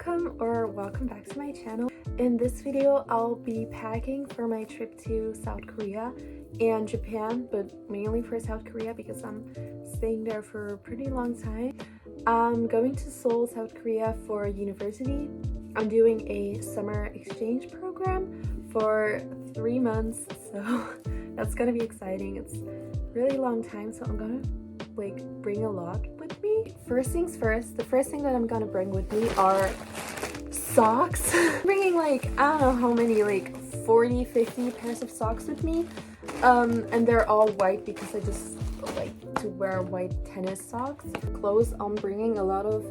Welcome back to my channel. In this video, I'll be packing for my trip to South Korea and Japan, but mainly for South Korea because I'm staying there for a pretty long time. I'm going to Seoul, South Korea for university. I'm doing a summer exchange program for 3 months, so that's gonna be exciting. It's a really long time, so I'm gonna bring a lot with me. First things first, the first thing that I'm gonna bring with me are socks. I'm bringing I don't know how many, 40-50 pairs of socks with me, and they're all white because I just like to wear white tennis socks. Clothes, I'm bringing a lot of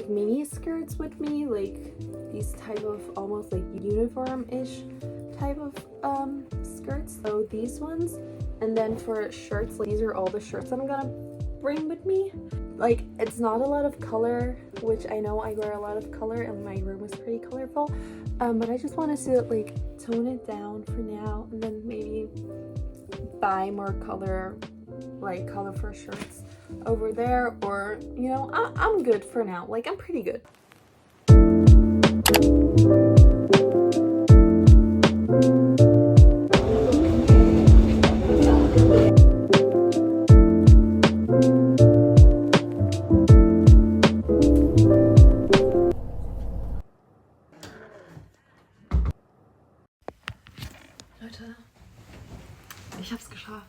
mini skirts with me, these type of almost uniform-ish type of skirts, so these ones. And then for shirts, these are all the shirts I'm gonna bring with me. It's not a lot of color, which I know I wear a lot of color and my room is pretty colorful, but I just wanted to tone it down for now and then maybe buy more color, colorful shirts over there, or I'm good for now. I'm pretty good. Leute, ich hab's geschafft.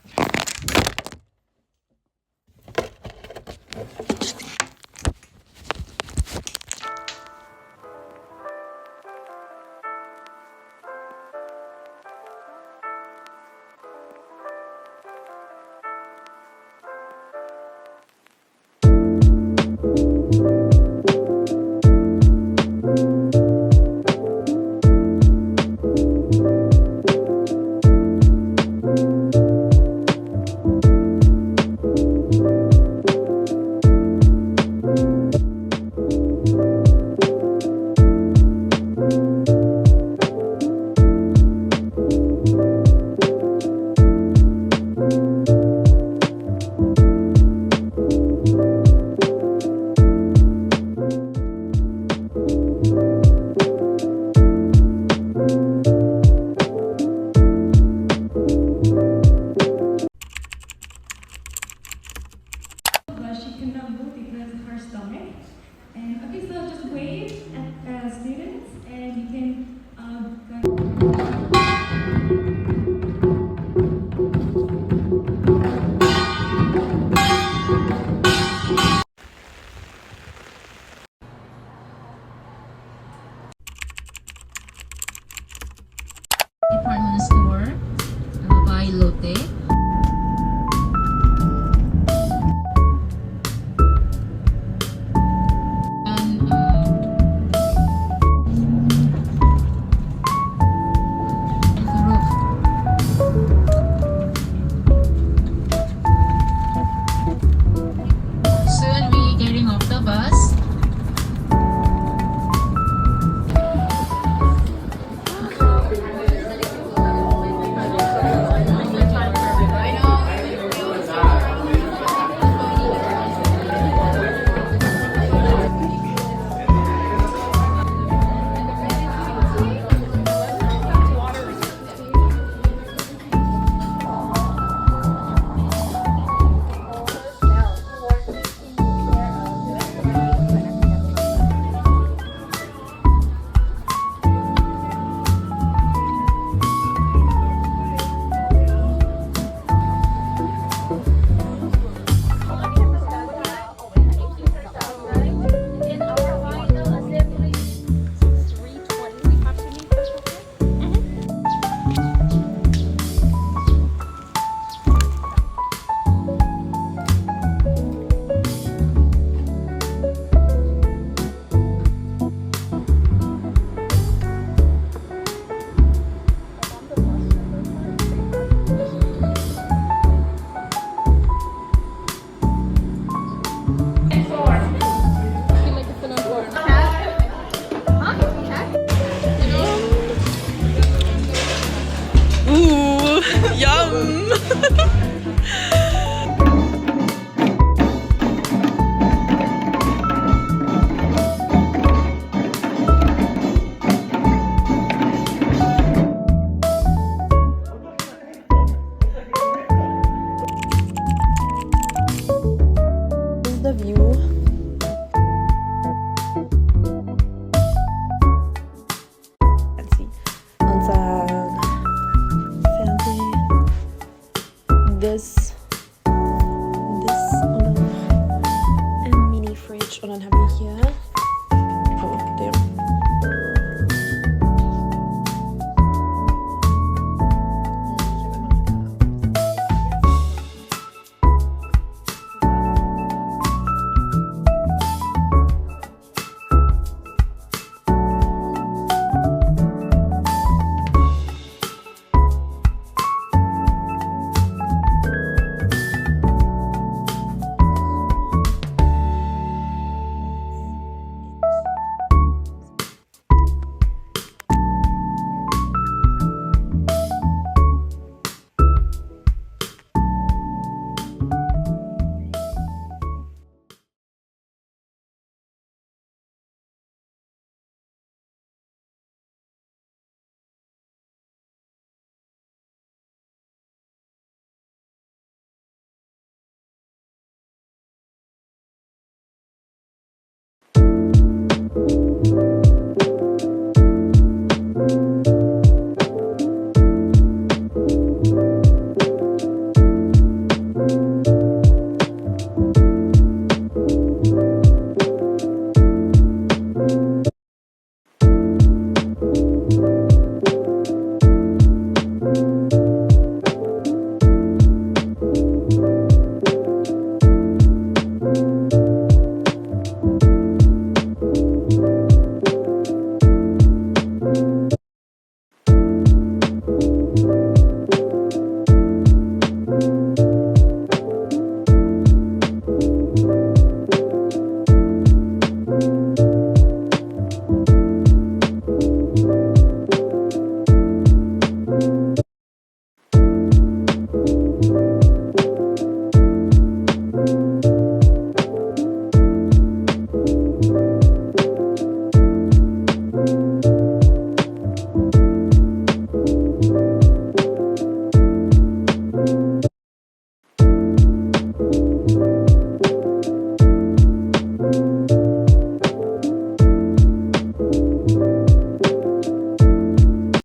das und dann noch ein Mini-Fridge. Und dann haben wir hier